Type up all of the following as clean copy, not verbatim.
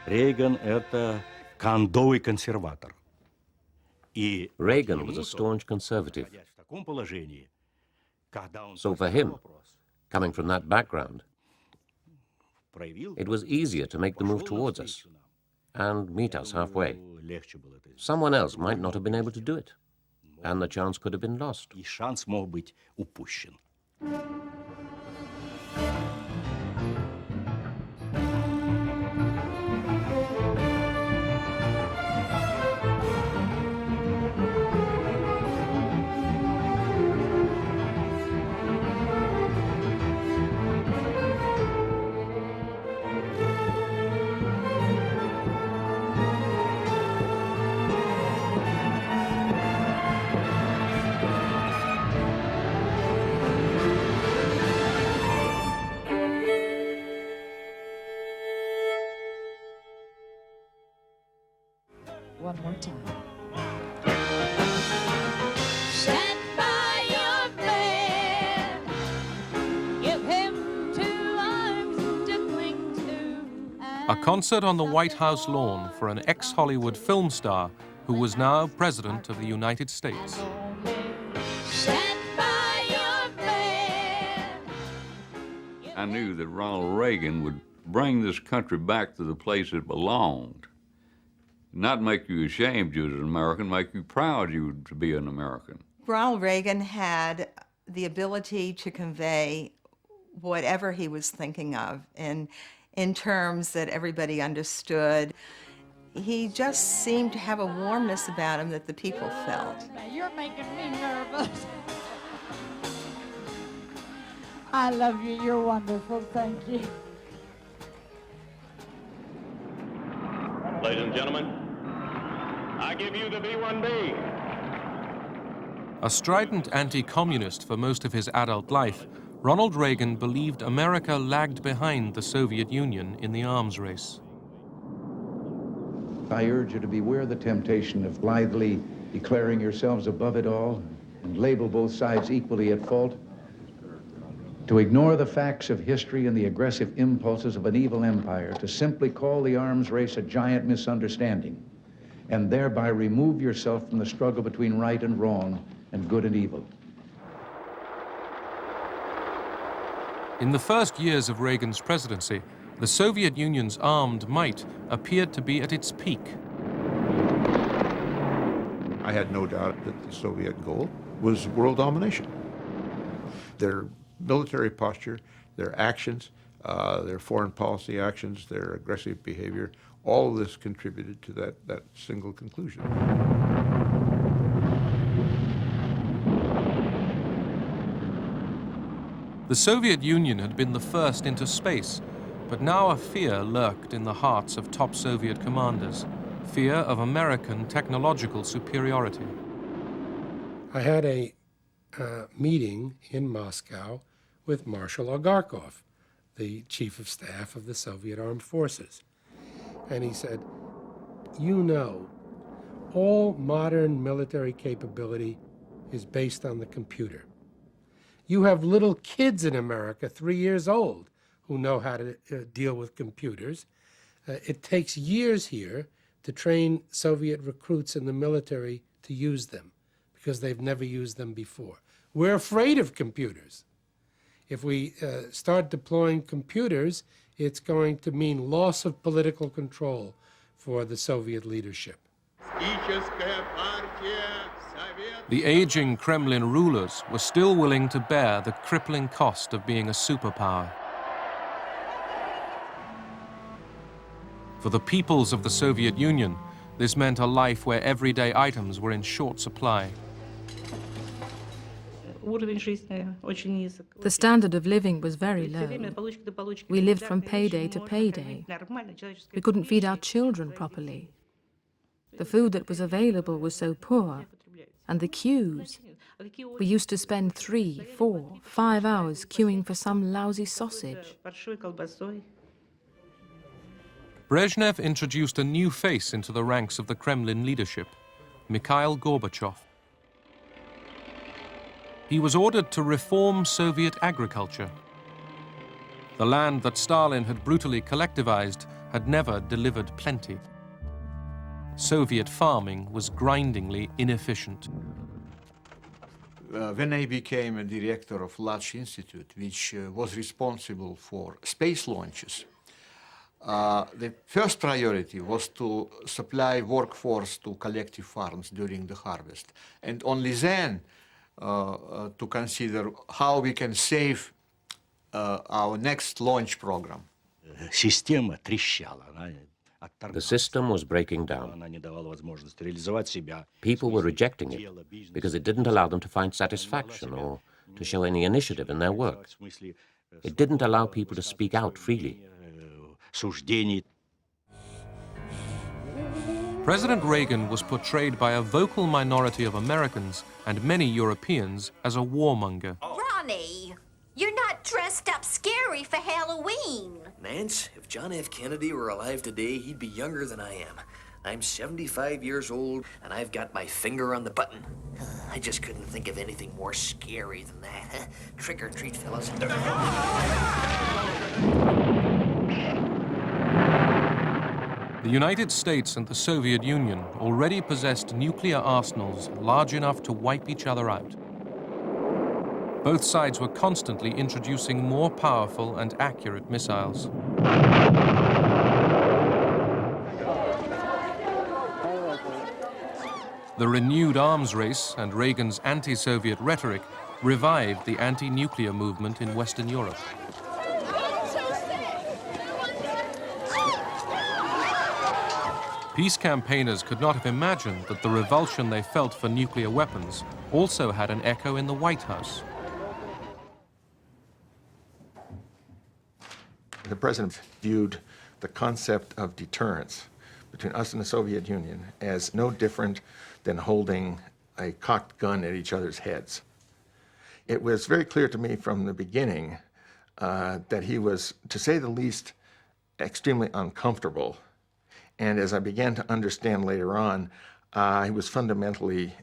Рейган – это кондовый консерватор. Reagan was a staunch conservative. So for him, coming from that background, it was easier to make the move towards us and meet us halfway. Someone else might not have been able to do it, and the chance could have been lost. И шанс мог быть упущен. One more time. Stand by your man. Give him 2 arms to cling to. A concert on the White House lawn for an ex-Hollywood film star who was now President of the United States. Stand by your man. I knew that Ronald Reagan would bring this country back to the place it belonged. Not make you ashamed you as an American, make you proud you to be an American. Ronald Reagan had the ability to convey whatever he was thinking of in terms that everybody understood. He just seemed to have a warmness about him that the people felt. You're making me nervous. I love you. You're wonderful. Thank you. Ladies and gentlemen, I give you the B-1B. A strident anti-communist for most of his adult life, Ronald Reagan believed America lagged behind the Soviet Union in the arms race. I urge you to beware the temptation of blithely declaring yourselves above it all and label both sides equally at fault. To ignore the facts of history and the aggressive impulses of an evil empire, to simply call the arms race a giant misunderstanding, and thereby remove yourself from the struggle between right and wrong and good and evil. In the first years of Reagan's presidency, the Soviet Union's armed might appeared to be at its peak. I had no doubt that the Soviet goal was world domination. Their military posture, their actions, their foreign policy actions, their aggressive behavior, all of this contributed to that single conclusion. The Soviet Union had been the first into space, but now a fear lurked in the hearts of top Soviet commanders, fear of American technological superiority. I had a meeting in Moscow with Marshal Agarkov, the chief of staff of the Soviet Armed Forces. And he said, you know, all modern military capability is based on the computer. You have little kids in America, 3 years old, who know how to deal with computers. It takes years here to train Soviet recruits in the military to use them because they've never used them before. We're afraid of computers. If we start deploying computers, it's going to mean loss of political control for the Soviet leadership. The aging Kremlin rulers were still willing to bear the crippling cost of being a superpower. For the peoples of the Soviet Union, this meant a life where everyday items were in short supply. The standard of living was very low. We lived from payday to payday. We couldn't feed our children properly. The food that was available was so poor, and the queues. We used to spend 3, 4, 5 hours queuing for some lousy sausage. Brezhnev introduced a new face into the ranks of the Kremlin leadership, Mikhail Gorbachev. He was ordered to reform Soviet agriculture. The land that Stalin had brutally collectivized had never delivered plenty. Soviet farming was grindingly inefficient. When I became a director of large institute, which was responsible for space launches, the first priority was to supply workforce to collective farms during the harvest, and only then to consider how we can save our next launch program. Система трещала. The system was breaking down. Она не давала возможности реализовать себя. People were rejecting it because it didn't allow them to find satisfaction or to show any initiative in their work. It didn't allow people to speak out freely. Суждений. President Reagan was portrayed by a vocal minority of Americans and many Europeans as a warmonger. Ronnie, you're not dressed up scary for Halloween. Nance, if John F. Kennedy were alive today, he'd be younger than I am. I'm 75 years old, and I've got my finger on the button. I just couldn't think of anything more scary than that. Trick or treat, fellas. The United States and the Soviet Union already possessed nuclear arsenals large enough to wipe each other out. Both sides were constantly introducing more powerful and accurate missiles. The renewed arms race and Reagan's anti-Soviet rhetoric revived the anti-nuclear movement in Western Europe. Peace campaigners could not have imagined that the revulsion they felt for nuclear weapons also had an echo in the White House. The president viewed the concept of deterrence between us and the Soviet Union as no different than holding a cocked gun at each other's heads. It was very clear to me from the beginning that he was, to say the least, extremely uncomfortable. And as I began to understand later on, he was fundamentally,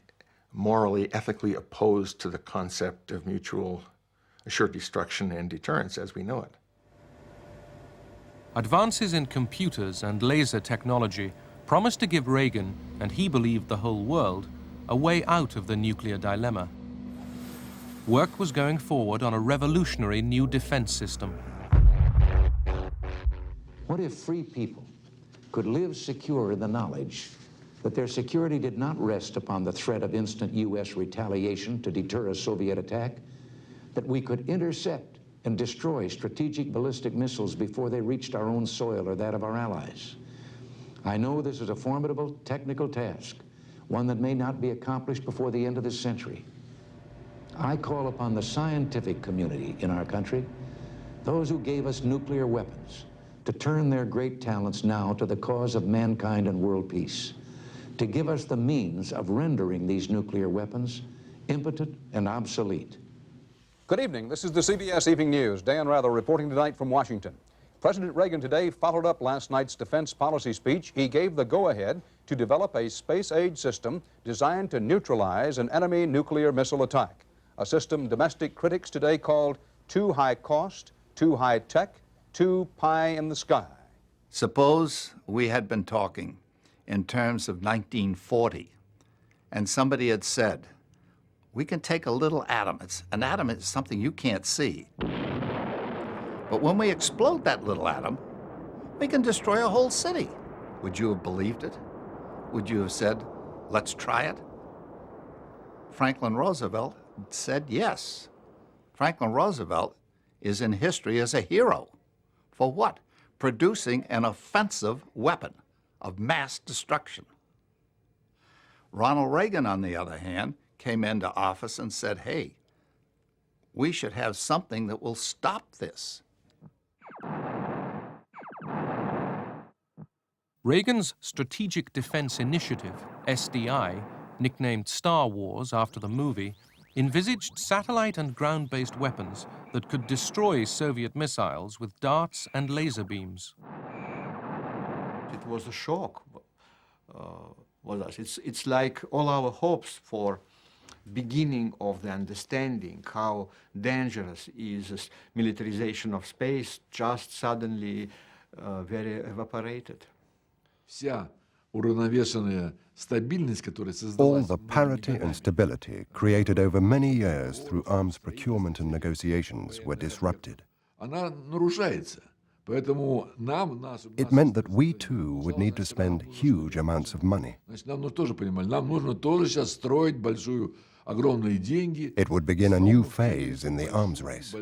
morally, ethically opposed to the concept of mutual assured destruction and deterrence as we know it. Advances in computers and laser technology promised to give Reagan, and he believed the whole world, a way out of the nuclear dilemma. Work was going forward on a revolutionary new defense system. What if free people could live secure in the knowledge that their security did not rest upon the threat of instant U.S. retaliation to deter a Soviet attack, that we could intercept and destroy strategic ballistic missiles before they reached our own soil or that of our allies? I know this is a formidable technical task, one that may not be accomplished before the end of this century. I call upon the scientific community in our country, those who gave us nuclear weapons, to turn their great talents now to the cause of mankind and world peace, to give us the means of rendering these nuclear weapons impotent and obsolete. Good evening. This is the CBS Evening News. Dan Rather reporting tonight from Washington. President Reagan today followed up last night's defense policy speech. He gave the go-ahead to develop a space-age system designed to neutralize an enemy nuclear missile attack, a system domestic critics today called too high cost, too high tech, too pie in the sky. Suppose we had been talking in terms of 1940, and somebody had said, we can take a little atom. An atom is something you can't see. But when we explode that little atom, we can destroy a whole city. Would you have believed it? Would you have said, let's try it? Franklin Roosevelt said yes. Franklin Roosevelt is in history as a hero. For what? Producing an offensive weapon of mass destruction. Ronald Reagan, on the other hand, came into office and said, hey, we should have something that will stop this. Reagan's Strategic Defense Initiative, SDI, nicknamed Star Wars after the movie, envisaged satellite and ground-based weapons that could destroy Soviet missiles with darts and laser beams. It was a shock with us. It's like all our hopes for beginning of the understanding how dangerous is this militarization of space just suddenly very evaporated. All the parity and stability created over many years through arms procurement and negotiations were disrupted. It meant that we too would need to spend huge amounts of money. It would begin a new phase in the arms race.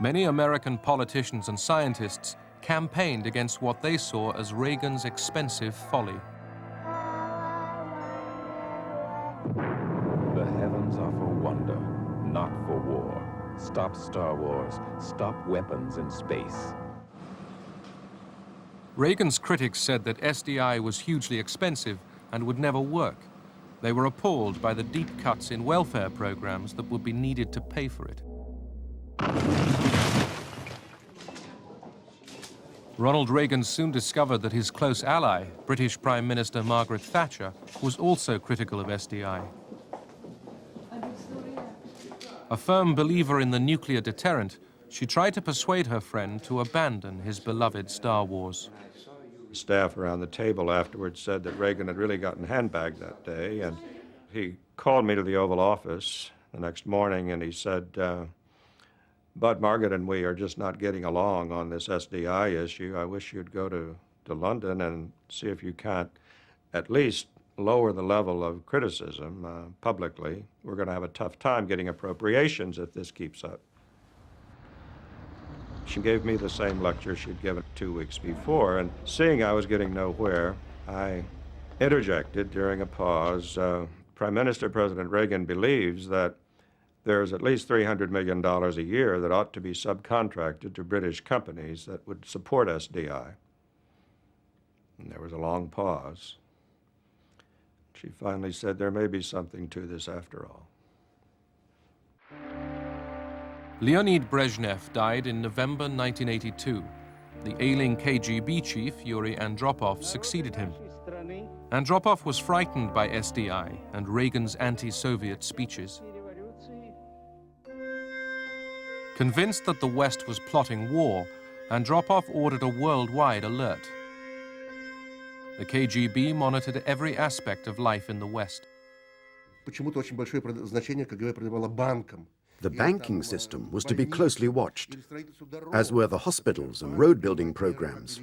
Many American politicians and scientists campaigned against what they saw as Reagan's expensive folly. The heavens are for wonder, not for war. Stop Star Wars. Stop weapons in space. Reagan's critics said that SDI was hugely expensive and would never work. They were appalled by the deep cuts in welfare programs that would be needed to pay for it. Ronald Reagan soon discovered that his close ally, British Prime Minister Margaret Thatcher, was also critical of SDI. A firm believer in the nuclear deterrent, she tried to persuade her friend to abandon his beloved Star Wars. Staff around the table afterwards said that Reagan had really gotten handbagged that day, and he called me to the Oval Office the next morning and he said, Bud, Margaret and we are just not getting along on this SDI issue. I wish you'd go to London and see if you can't at least lower the level of criticism publicly. We're going to have a tough time getting appropriations if this keeps up. She gave me the same lecture she'd given 2 weeks before, and seeing I was getting nowhere, I interjected during a pause. Prime Minister President Reagan believes that there's at least $300 million a year that ought to be subcontracted to British companies that would support SDI. And there was a long pause. She finally said, there may be something to this after all. Leonid Brezhnev died in November 1982. The ailing KGB chief, Yuri Andropov, succeeded him. Andropov was frightened by SDI and Reagan's anti-Soviet speeches. Convinced that the West was plotting war, Andropov ordered a worldwide alert. The KGB monitored every aspect of life in the West. The banking system was to be closely watched, as were the hospitals and road-building programs.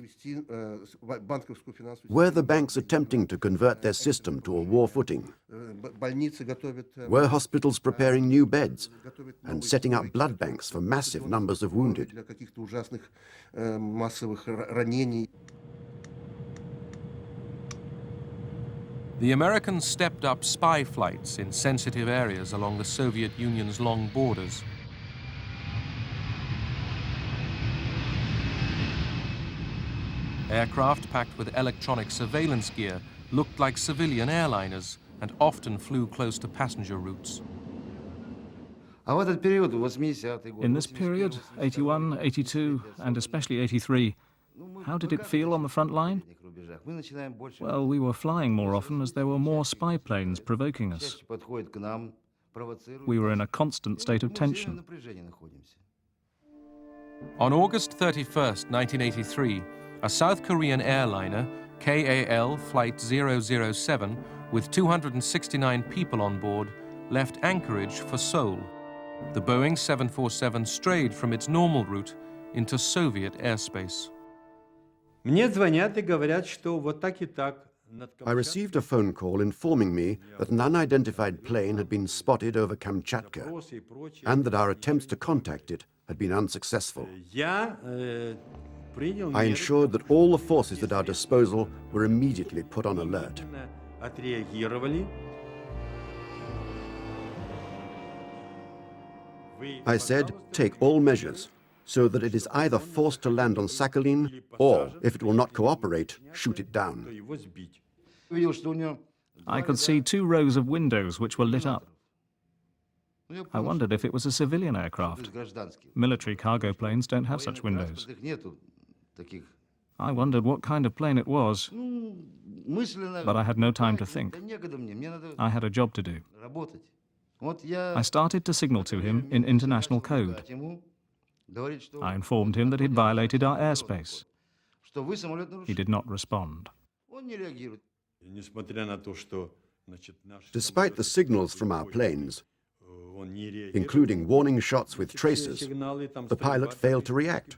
Were the banks attempting to convert their system to a war footing? Were hospitals preparing new beds and setting up blood banks for massive numbers of wounded? The Americans stepped up spy flights in sensitive areas along the Soviet Union's long borders. Aircraft packed with electronic surveillance gear looked like civilian airliners and often flew close to passenger routes. In this period, 81, 82, and especially 83, how did it feel on the front line? Well, we were flying more often as there were more spy planes provoking us. We were in a constant state of tension. On August 31st, 1983, a South Korean airliner, KAL Flight 007, with 269 people on board, left Anchorage for Seoul. The Boeing 747 strayed from its normal route into Soviet airspace. I received a phone call informing me that an unidentified plane had been spotted over Kamchatka and that our attempts to contact it had been unsuccessful. I ensured that all the forces at our disposal were immediately put on alert. I said, take all measures, so that it is either forced to land on Sakhalin, or, if it will not cooperate, shoot it down. I could see 2 rows of windows which were lit up. I wondered if it was a civilian aircraft. Military cargo planes don't have such windows. I wondered what kind of plane it was, but I had no time to think. I had a job to do. I started to signal to him in international code. I informed him that he'd violated our airspace. He did not respond. Despite the signals from our planes, including warning shots with tracers, the pilot failed to react,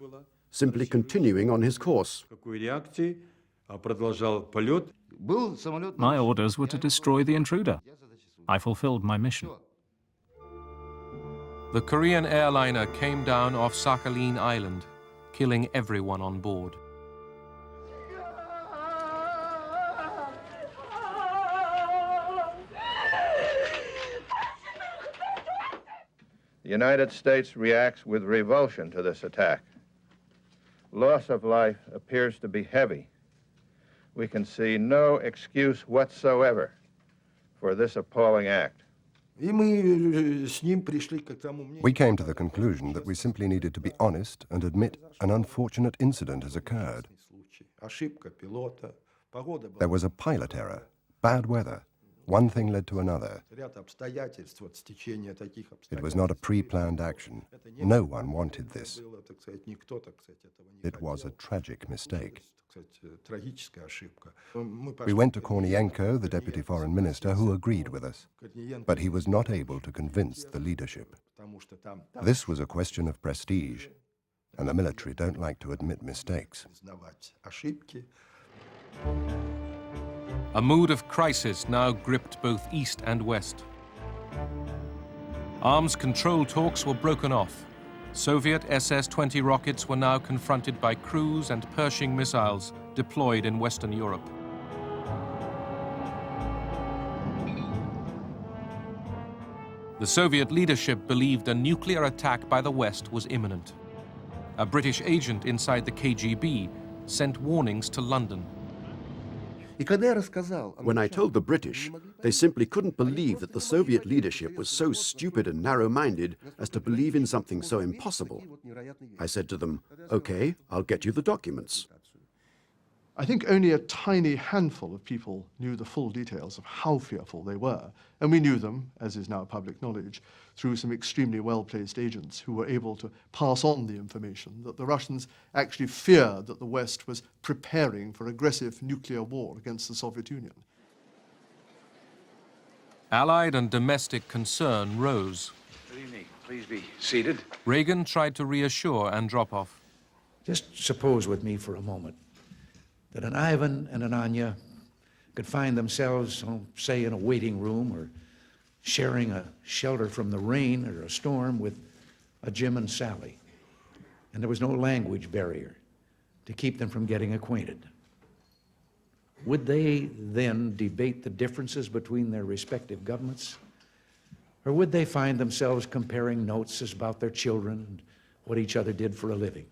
simply continuing on his course. My orders were to destroy the intruder. I fulfilled my mission. The Korean airliner came down off Sakhalin Island, killing everyone on board. The United States reacts with revulsion to this attack. Loss of life appears to be heavy. We can see no excuse whatsoever for this appalling act. We came to the conclusion that we simply needed to be honest and admit an unfortunate incident has occurred. There was a pilot error, bad weather. One thing led to another. It was not a pre-planned action. No one wanted this. It was a tragic mistake. We went to Kornienko, the deputy foreign minister, who agreed with us. But he was not able to convince the leadership. This was a question of prestige, and the military don't like to admit mistakes. A mood of crisis now gripped both East and West. Arms control talks were broken off. Soviet SS-20 rockets were now confronted by cruise and Pershing missiles deployed in Western Europe. The Soviet leadership believed a nuclear attack by the West was imminent. A British agent inside the KGB sent warnings to London. When I told the British, they simply couldn't believe that the Soviet leadership was so stupid and narrow-minded as to believe in something so impossible. I said to them, "Okay, I'll get you the documents." I think only a tiny handful of people knew the full details of how fearful they were, and we knew them, as is now public knowledge, through some extremely well-placed agents who were able to pass on the information that the Russians actually feared that the West was preparing for aggressive nuclear war against the Soviet Union. Allied and domestic concern rose. Good evening. Please be seated. Reagan tried to reassure Andropov. Just suppose with me for a moment that an Ivan and an Anya could find themselves, say, in a waiting room or sharing a shelter from the rain or a storm with a Jim and Sally. And there was no language barrier to keep them from getting acquainted. Would they then debate the differences between their respective governments? Or would they find themselves comparing notes about their children and what each other did for a living?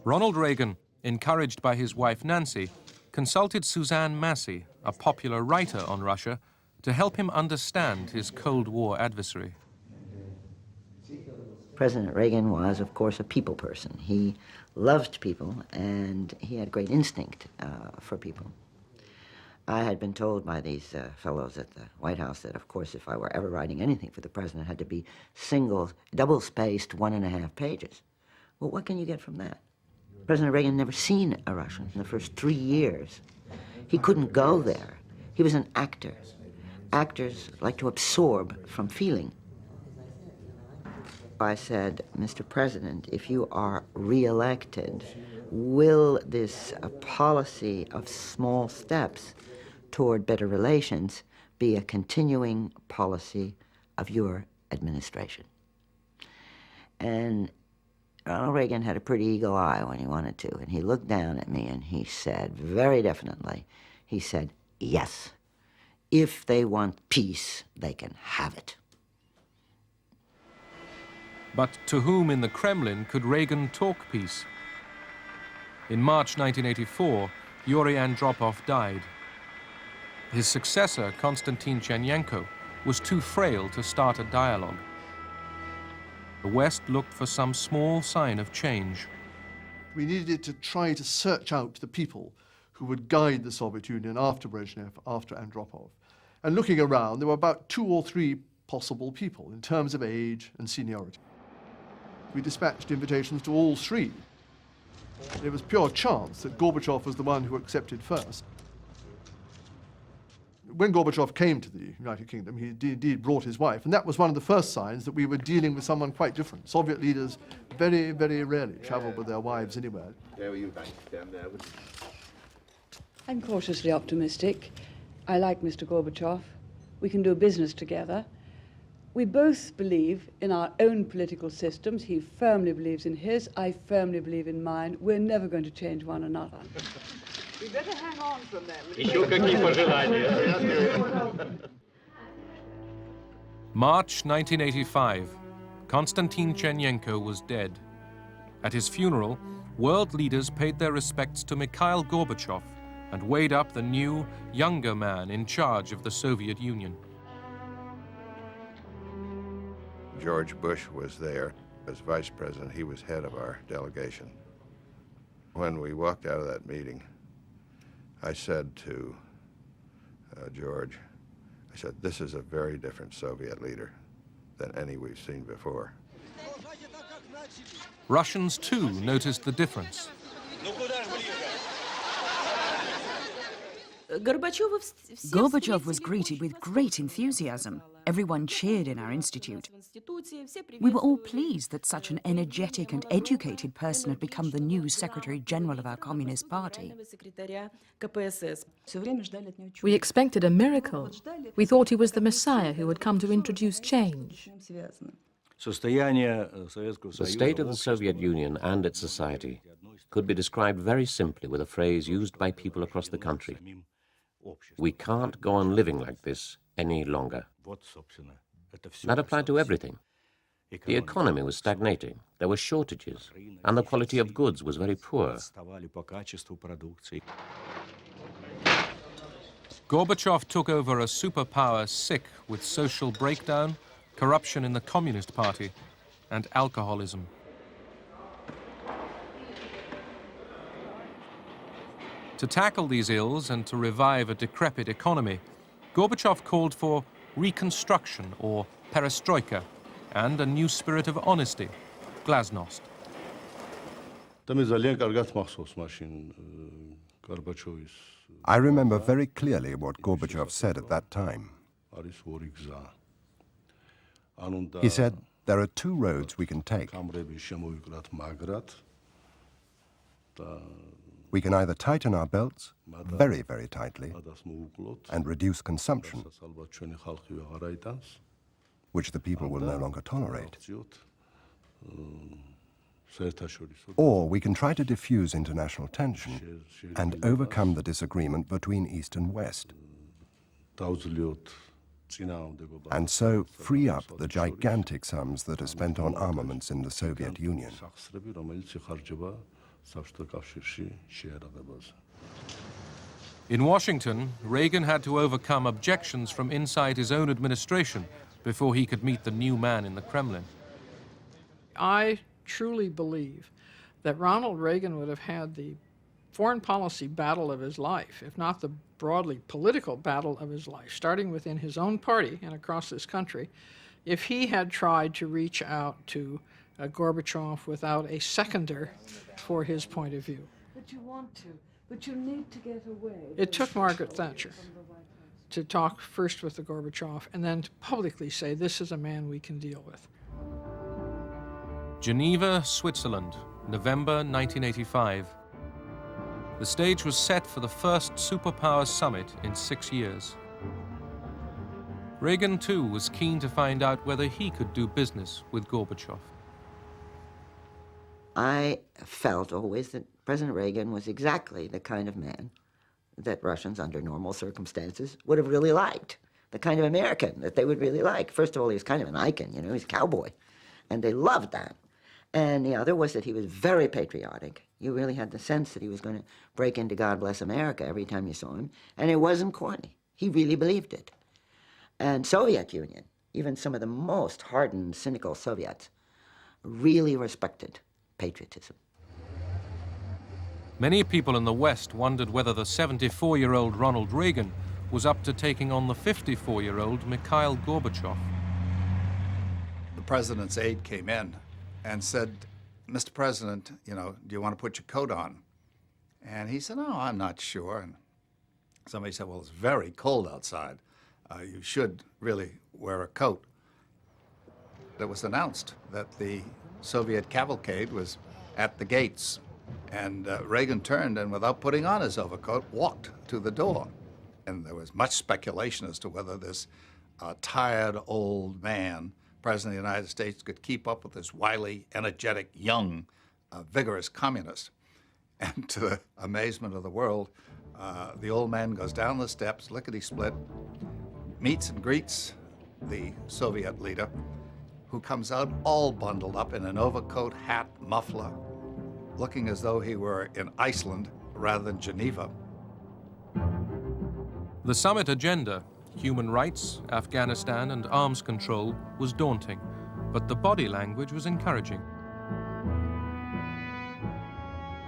Ronald Reagan, encouraged by his wife Nancy, consulted Suzanne Massey, a popular writer on Russia, to help him understand his Cold War adversary. President Reagan was, of course, a people person. He loved people, and he had great instinct for people. I had been told by these fellows at the White House that, of course, if I were ever writing anything for the president, it had to be double-spaced 1.5 pages. Well, what can you get from that? President Reagan never seen a Russian in the first 3 years. He couldn't go there. He was an actor. Actors like to absorb from feeling. I said, Mr. President, if you are re-elected, will this policy of small steps toward better relations be a continuing policy of your administration? And Ronald Reagan had a pretty eagle eye when he wanted to, and he looked down at me and he said, very definitely, he said, yes, if they want peace, they can have it. But to whom in the Kremlin could Reagan talk peace? In March 1984, Yuri Andropov died. His successor, Konstantin Chernenko, was too frail to start a dialogue. The West looked for some small sign of change. We needed to try to search out the people who would guide the Soviet Union after Brezhnev, after Andropov. And looking around, there were about 2 or 3 possible people in terms of age and seniority. We dispatched invitations to all 3. It was pure chance that Gorbachev was the one who accepted first. When Gorbachev came to the United Kingdom, he indeed brought his wife, and that was one of the first signs that we were dealing with someone quite different. Soviet leaders very, very rarely traveled with their wives anywhere. I'm cautiously optimistic. I like Mr. Gorbachev. We can do business together. We both believe in our own political systems. He firmly believes in his, I firmly believe in mine. We're never going to change one another. We better hang on from them. March 1985. Konstantin Chernenko was dead. At his funeral, world leaders paid their respects to Mikhail Gorbachev and weighed up the new, younger man in charge of the Soviet Union. George Bush was there. As vice president, he was head of our delegation. When we walked out of that meeting, I said to George, I said, this is a very different Soviet leader than any we've seen before. Russians, too, noticed the difference. Gorbachev was greeted with great enthusiasm. Everyone cheered in our institute. We were all pleased that such an energetic and educated person had become the new Secretary General of our Communist Party. We expected a miracle. We thought he was the Messiah who had come to introduce change. The state of the Soviet Union and its society could be described very simply with a phrase used by people across the country. We can't go on living like this any longer. That applied to everything. The economy was stagnating, there were shortages, and the quality of goods was very poor. Gorbachev took over a superpower sick with social breakdown, corruption in the Communist Party, and alcoholism. To tackle these ills and to revive a decrepit economy, Gorbachev called for reconstruction, or perestroika, and a new spirit of honesty, glasnost. I remember very clearly what Gorbachev said at that time. He said, there are 2 roads we can take. We can either tighten our belts very, very tightly and reduce consumption, which the people will no longer tolerate. Or we can try to diffuse international tension and overcome the disagreement between East and West, and so free up the gigantic sums that are spent on armaments in the Soviet Union. In Washington, Reagan had to overcome objections from inside his own administration before he could meet the new man in the Kremlin. I truly believe that Ronald Reagan would have had the foreign policy battle of his life, if not the broadly political battle of his life, starting within his own party and across this country, if he had tried to reach out to Gorbachev without a seconder for his point of view. But you want to, but you need to get away. It took Margaret Thatcher to talk first with the Gorbachev and then to publicly say, this is a man we can deal with. Geneva, Switzerland, November 1985. The stage was set for the first superpower summit in 6 years. Reagan, too, was keen to find out whether he could do business with Gorbachev. I felt always that President Reagan was exactly the kind of man that Russians, under normal circumstances, would have really liked, the kind of American that they would really like. First of all, he was kind of an icon, you know, he's a cowboy, and they loved that. And the other was that he was very patriotic. You really had the sense that he was going to break into God Bless America every time you saw him, and it wasn't corny. He really believed it. And Soviet Union, even some of the most hardened, cynical Soviets, really respected patriotism. Many people in the West wondered whether the 74-year-old Ronald Reagan was up to taking on the 54-year-old Mikhail Gorbachev. The president's aide came in and said, "Mr. President, you know, do you want to put your coat on?" And he said, "Oh, I'm not sure." And somebody said, "Well, it's very cold outside. You should really wear a coat." It was announced that the Soviet cavalcade was at the gates. And Reagan turned and, without putting on his overcoat, walked to the door. And there was much speculation as to whether this tired old man, President of the United States, could keep up with this wily, energetic, young, vigorous communist. And to the amazement of the world, the old man goes down the steps, lickety-split, meets and greets the Soviet leader, who comes out all bundled up in an overcoat, hat, muffler, looking as though he were in Iceland rather than Geneva. The summit agenda, human rights, Afghanistan, and arms control, was daunting, but the body language was encouraging.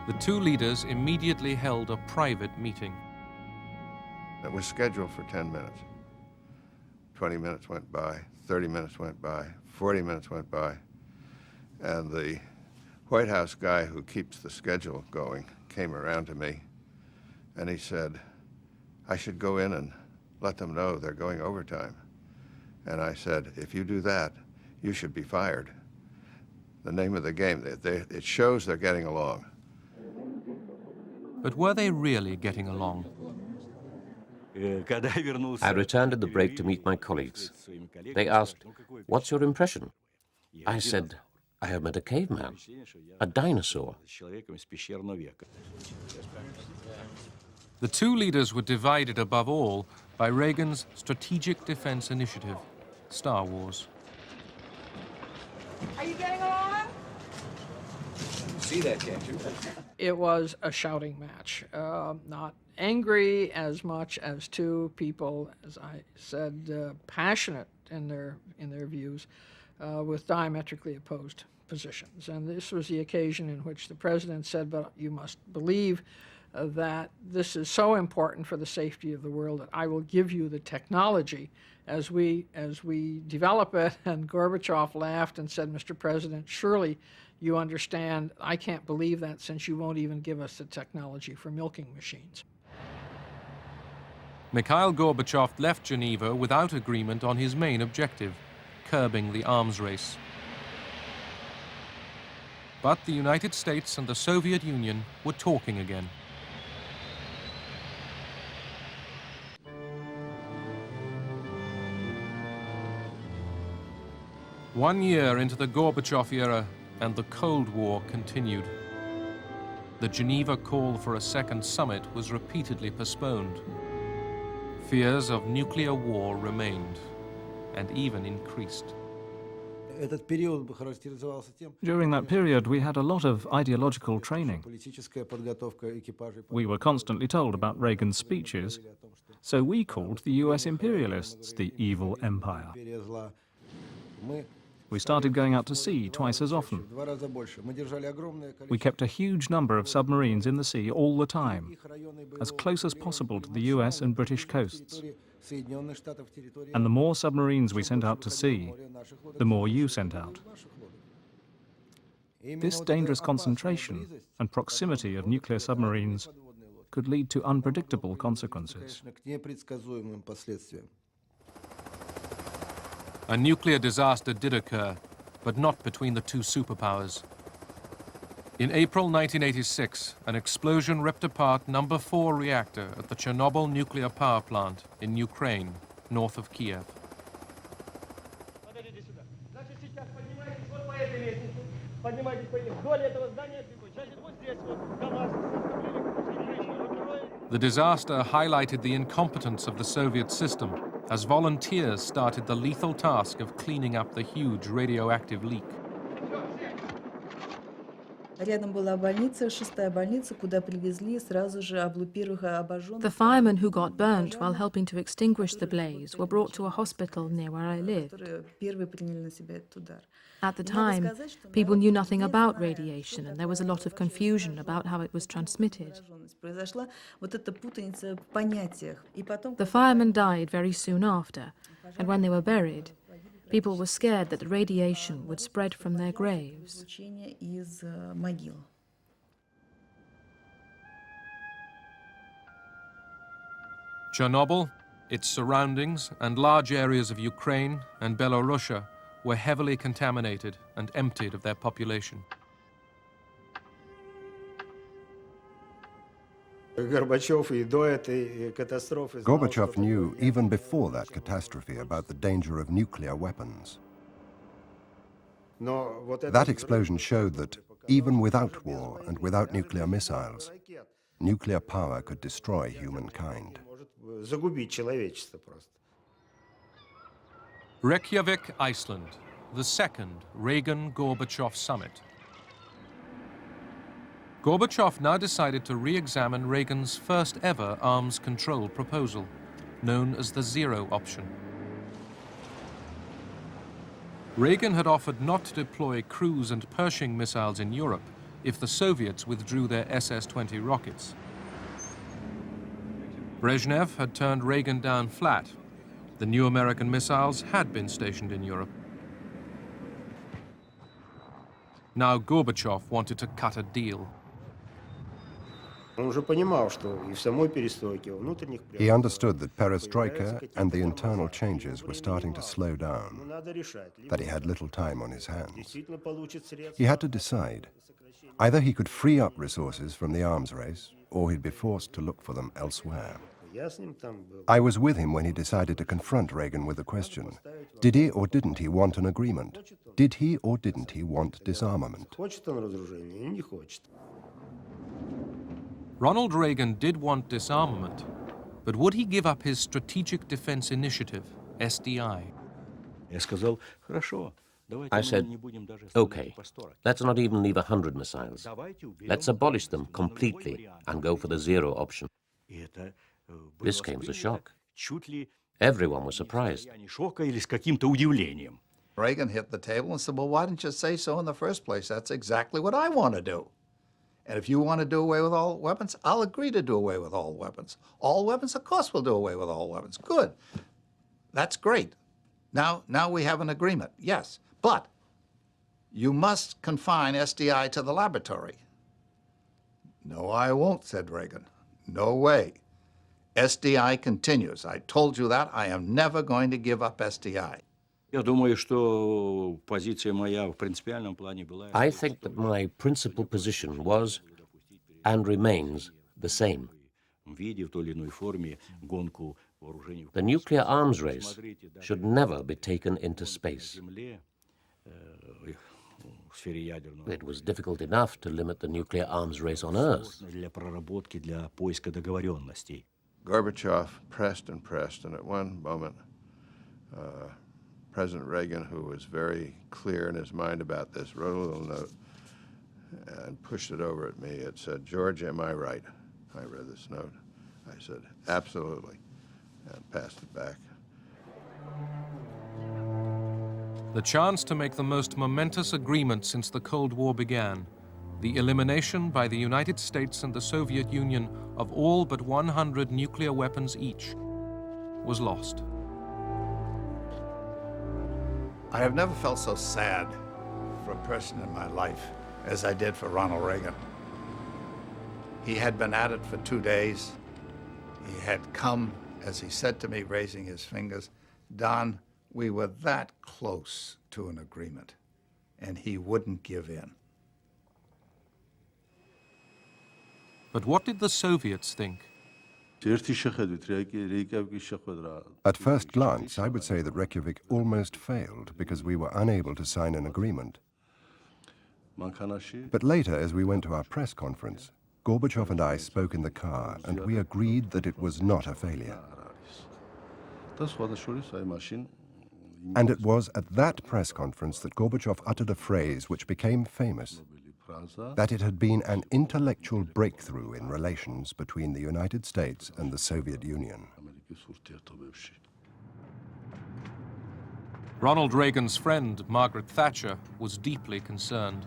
The two leaders immediately held a private meeting. It was scheduled for 10 minutes. 20 minutes went by, 30 minutes went by, 40 minutes went by, and the White House guy who keeps the schedule going came around to me, and he said, "I should go in and let them know they're going overtime." And I said, "If you do that, you should be fired." The name of the game, it shows they're getting along. But were they really getting along? I returned at the break to meet my colleagues. They asked, "What's your impression?" I said, "I have met a caveman, a dinosaur." The two leaders were divided above all by Reagan's Strategic Defense Initiative, Star Wars. Are you getting along? See that, can't you? It was a shouting match, not angry as much as two people, as I said, passionate in their views, with diametrically opposed positions. And this was the occasion in which the president said, "But you must believe that this is so important for the safety of the world that I will give you the technology as we develop it." And Gorbachev laughed and said, "Mr. President, surely you understand I can't believe that, since you won't even give us the technology for milking machines." Mikhail Gorbachev left Geneva without agreement on his main objective, curbing the arms race. But the United States and the Soviet Union were talking again. One year into the Gorbachev era, and the Cold War continued. The Geneva call for a second summit was repeatedly postponed. Fears of nuclear war remained, and even increased. During that period, we had a lot of ideological training. We were constantly told about Reagan's speeches, so we called the US imperialists the evil empire. We started going out to sea twice as often. We kept a huge number of submarines in the sea all the time, as close as possible to the US and British coasts. And the more submarines we sent out to sea, the more you sent out. This dangerous concentration and proximity of nuclear submarines could lead to unpredictable consequences. A nuclear disaster did occur, but not between the two superpowers. In April 1986, an explosion ripped apart number 4 reactor at the Chernobyl nuclear power plant in Ukraine, north of Kiev. The disaster highlighted the incompetence of the Soviet system as volunteers started the lethal task of cleaning up the huge radioactive leak. The firemen who got burnt while helping to extinguish the blaze were brought to a hospital near where I lived. At the time, people knew nothing about radiation, and there was a lot of confusion about how it was transmitted. The firemen died very soon after, and when they were buried, people were scared that the radiation would spread from their graves. Chernobyl, its surroundings, and large areas of Ukraine and Belarusia were heavily contaminated and emptied of their population. Gorbachev knew even before that catastrophe about the danger of nuclear weapons. That explosion showed that even without war and without nuclear missiles, nuclear power could destroy humankind. Reykjavik, Iceland, the second Reagan-Gorbachev summit. Gorbachev now decided to re-examine Reagan's first ever arms control proposal, known as the zero option. Reagan had offered not to deploy cruise and Pershing missiles in Europe if the Soviets withdrew their SS-20 rockets. Brezhnev had turned Reagan down flat. The new American missiles had been stationed in Europe. Now Gorbachev wanted to cut a deal. He understood that perestroika and the internal changes were starting to slow down, that he had little time on his hands. He had to decide. Either he could free up resources from the arms race, or he'd be forced to look for them elsewhere. I was with him when he decided to confront Reagan with the question, did he or didn't he want an agreement? Did he or didn't he want disarmament? Ronald Reagan did want disarmament, but would he give up his Strategic Defense Initiative, SDI? I said, okay, let's not even leave 100 missiles. Let's abolish them completely and go for the zero option. This came as a shock. Everyone was surprised. Reagan hit the table and said, well, why didn't you say so in the first place? That's exactly what I want to do. And if you want to do away with all weapons, I'll agree to do away with all weapons. All weapons, of course we'll do away with all weapons. Good. That's great. Now we have an agreement, yes. But you must confine SDI to the laboratory. No, I won't, said Reagan. No way. SDI continues. I told you that. I am never going to give up SDI. I think that my principal position was and remains the same. The nuclear arms race should never be taken into space. It was difficult enough to limit the nuclear arms race on Earth. Gorbachev pressed and pressed, and at one moment, President Reagan, who was very clear in his mind about this, wrote a little note and pushed it over at me. It said, George, am I right? I read this note. I said, absolutely, and passed it back. The chance to make the most momentous agreement since the Cold War began, the elimination by the United States and the Soviet Union of all but 100 nuclear weapons each, was lost. I have never felt so sad for a person in my life as I did for Ronald Reagan. He had been at it for 2 days. He had come, as he said to me, raising his fingers, Don, we were that close to an agreement, and he wouldn't give in. But what did the Soviets think? At first glance, I would say that Reykjavik almost failed because we were unable to sign an agreement. But later, as we went to our press conference, Gorbachev and I spoke in the car, and we agreed that it was not a failure. And it was at that press conference that Gorbachev uttered a phrase which became famous. that it had been an intellectual breakthrough in relations between the United States and the Soviet Union. Ronald Reagan's friend, Margaret Thatcher, was deeply concerned.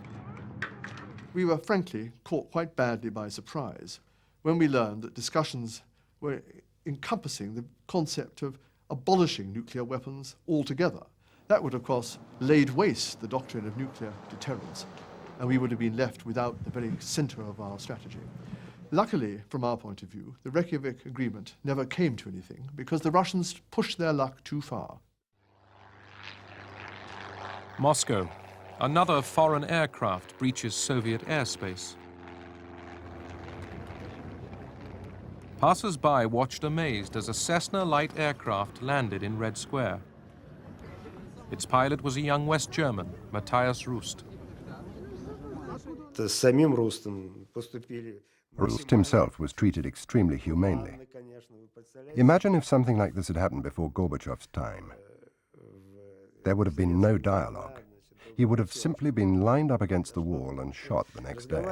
We were frankly caught quite badly by surprise when we learned that discussions were encompassing the concept of abolishing nuclear weapons altogether. That would, of course, laid waste the doctrine of nuclear deterrence, and we would have been left without the very center of our strategy. Luckily, from our point of view, the Reykjavik Agreement never came to anything because the Russians pushed their luck too far. Moscow. Another foreign aircraft breaches Soviet airspace. Passers-by watched amazed as a Cessna light aircraft landed in Red Square. Its pilot was a young West German, Matthias Rust. Rust himself was treated extremely humanely. Imagine if something like this had happened before Gorbachev's time. There would have been no dialogue. He would have simply been lined up against the wall and shot the next day.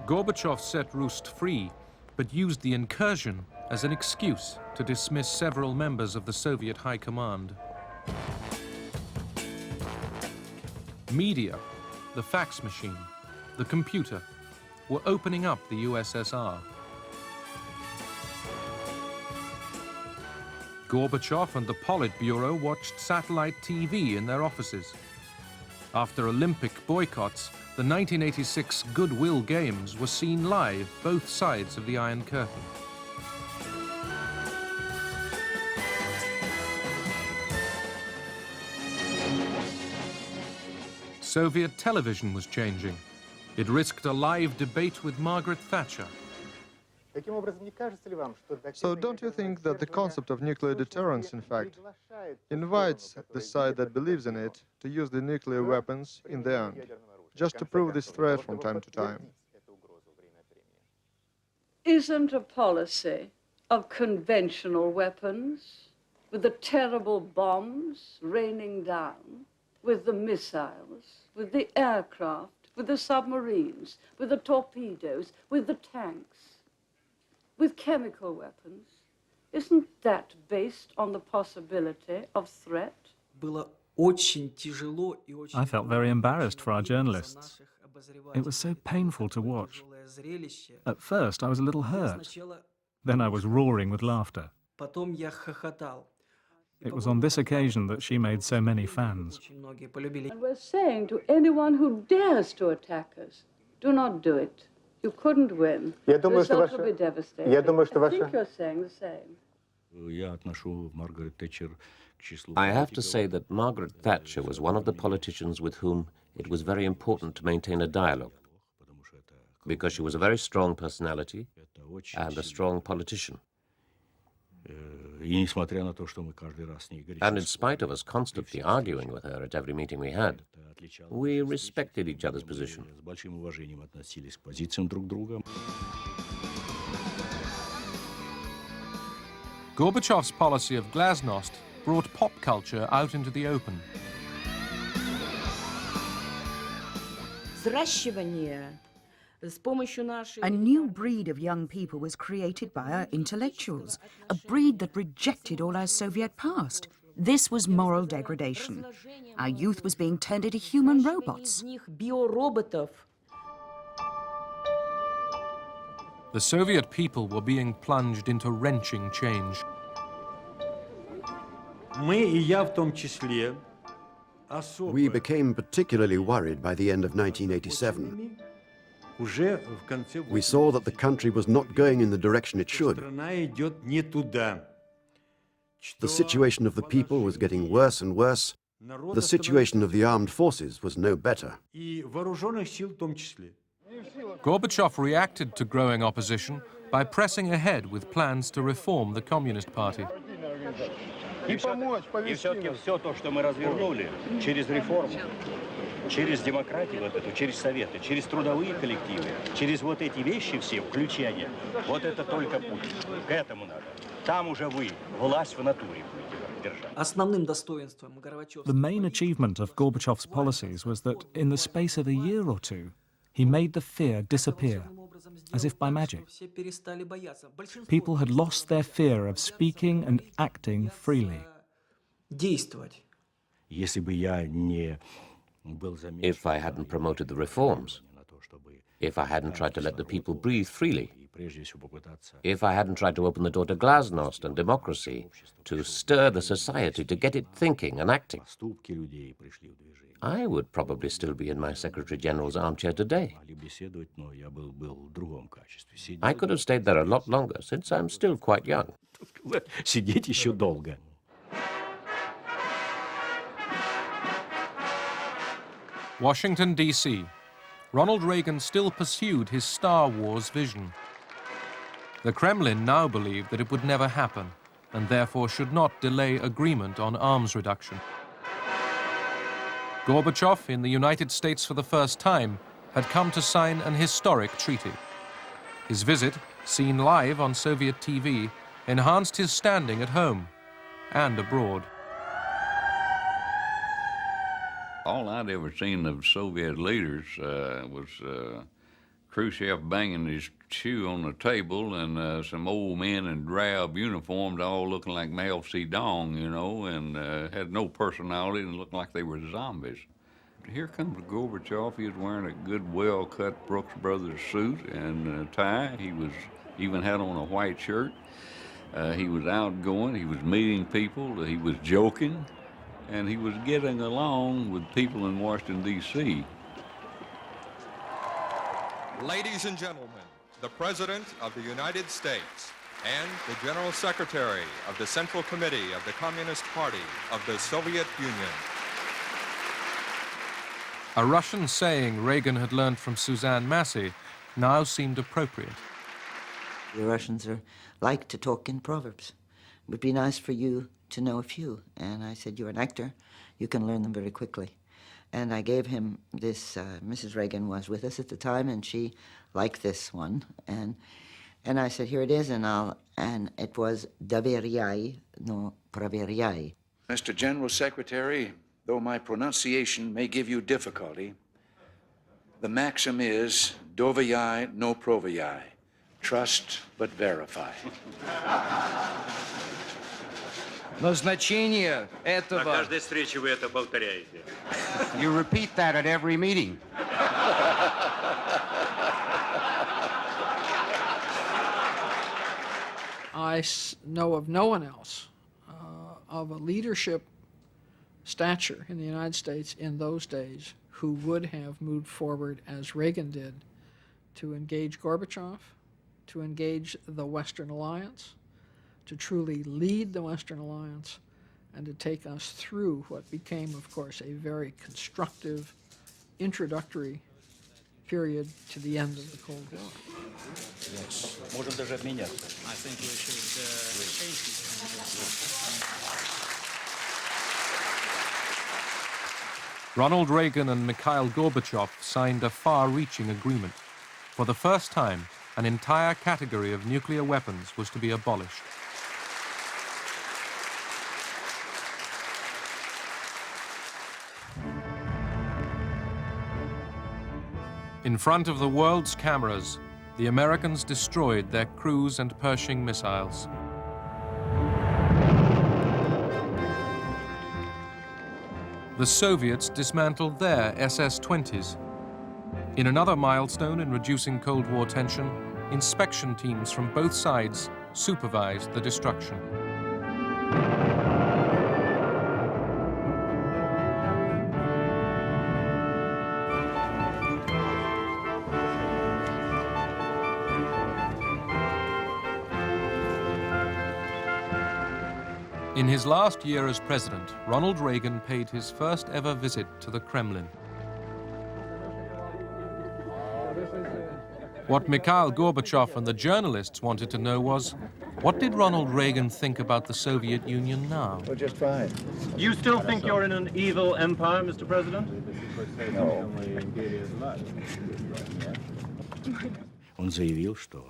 Gorbachev set Rust free, but used the incursion as an excuse to dismiss several members of the Soviet High Command. Media, the fax machine, the computer, were opening up the USSR. Gorbachev and the Politburo watched satellite TV in their offices. After Olympic boycotts, the 1986 Goodwill Games were seen live both sides of the Iron Curtain. Soviet television was changing. It risked a live debate with Margaret Thatcher. So don't you think that the concept of nuclear deterrence, in fact, invites the side that believes in it to use the nuclear weapons in the end, just to prove this threat from time to time? Isn't a policy of conventional weapons, with the terrible bombs raining down, with the missiles, with the aircraft, with the submarines, with the torpedoes, with the tanks, with chemical weapons, isn't that based on the possibility of threat? I felt very embarrassed for our journalists. It was so painful to watch. At first, I was a little hurt. Then I was roaring with laughter. It was on this occasion that she made so many fans. And we're saying to anyone who dares to attack us, do not do it. You couldn't win. The results will be devastating. I think you're saying the same. I have to say that Margaret Thatcher was one of the politicians with whom it was very important to maintain a dialogue, because she was a very strong personality and a strong politician. And in spite of us constantly arguing with her at every meeting we had, we respected each other's position. Gorbachev's policy of glasnost brought pop culture out into the open. A new breed of young people was created by our intellectuals, a breed that rejected all our Soviet past. This was moral degradation. Our youth was being turned into human robots. The Soviet people were being plunged into wrenching change. We became particularly worried by the end of 1987. We saw that the country was not going in the direction it should. The situation of the people was getting worse and worse. The situation of the armed forces was no better. Gorbachev reacted to growing opposition by pressing ahead with plans to reform the Communist Party. И все-таки все то, что мы развернули через реформу, через демократию вот эту, через советы, через трудовые коллективы, через вот эти вещи все, включения, вот это только путь. К этому надо. Там уже вы, власть в натуре будете. The main achievement of Gorbachev's policies was that in the space of a year or two, he made the fear disappear, as if by magic. People had lost their fear of speaking and acting freely. If I hadn't promoted the reforms, if I hadn't tried to let the people breathe freely, if I hadn't tried to open the door to glasnost and democracy, to stir the society, to get it thinking and acting, I would probably still be in my Secretary General's armchair today. I could have stayed there a lot longer, since I'm still quite young. Washington, D.C. Ronald Reagan still pursued his Star Wars vision. The Kremlin now believed that it would never happen, and therefore should not delay agreement on arms reduction. Gorbachev, in the United States for the first time, had come to sign an historic treaty. His visit, seen live on Soviet TV, enhanced his standing at home and abroad. All I'd ever seen of Soviet leaders was Khrushchev banging his shoe on the table and some old men in drab uniforms all looking like Mao Zedong, you know, and had no personality and looked like they were zombies. Here comes Gorbachev. He was wearing a good, well-cut Brooks Brothers suit and tie. He even had on a white shirt. He was outgoing. He was meeting people. He was joking. And he was getting along with people in Washington, D.C. Ladies and gentlemen, the President of the United States and the General Secretary of the Central Committee of the Communist Party of the Soviet Union. A Russian saying Reagan had learned from Suzanne Massey now seemed appropriate. The Russians like to talk in proverbs. It would be nice for you to know a few. And I said, you're an actor, you can learn them very quickly. And I gave him this, Mrs. Reagan was with us at the time, and she liked this one. And I said, here it is, and it was Daveriai, no praveriai. Mr. General Secretary, though my pronunciation may give you difficulty, the maxim is doviai no proviai, trust but verify. Назначение этого... На каждой встрече вы это повторяете. You repeat that at every meeting. I know of no one else of a leadership stature in the United States in those days who would have moved forward as Reagan did to engage Gorbachev, to engage the Western Alliance, to truly lead the Western Alliance, and to take us through what became, of course, a very constructive, introductory period to the end of the Cold War. Yes. Можем даже обменяться. I think we should change the Ronald Reagan and Mikhail Gorbachev signed a far-reaching agreement. For the first time, an entire category of nuclear weapons was to be abolished. In front of the world's cameras, the Americans destroyed their cruise and Pershing missiles. The Soviets dismantled their SS-20s. In another milestone in reducing Cold War tension, inspection teams from both sides supervised the destruction. In his last year as president, Ronald Reagan paid his first ever visit to the Kremlin. What Mikhail Gorbachev and the journalists wanted to know was, what did Ronald Reagan think about the Soviet Union now? Well, just fine. You still think you're in an evil empire, Mr. President? No. Он заявил, что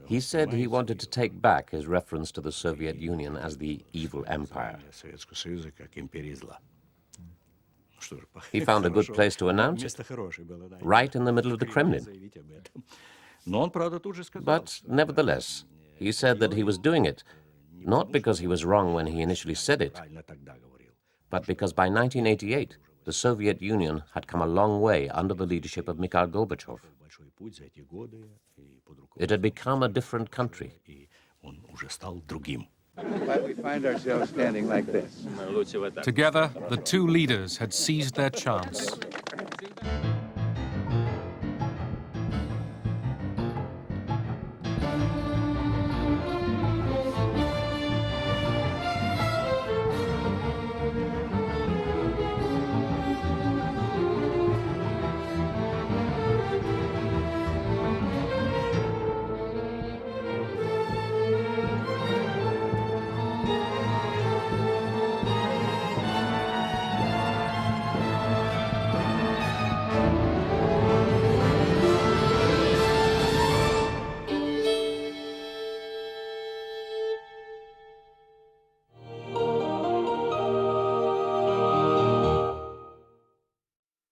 He said he wanted to take back his reference to the Soviet Union as the evil empire. He found a good place to announce it, right in the middle of the Kremlin. But nevertheless, he said that he was doing it not because he was wrong when he initially said it, but because by 1988, the Soviet Union had come a long way under the leadership of Mikhail Gorbachev. It had become a different country. Why we find ourselves standing like this. Together, the two leaders had seized their chance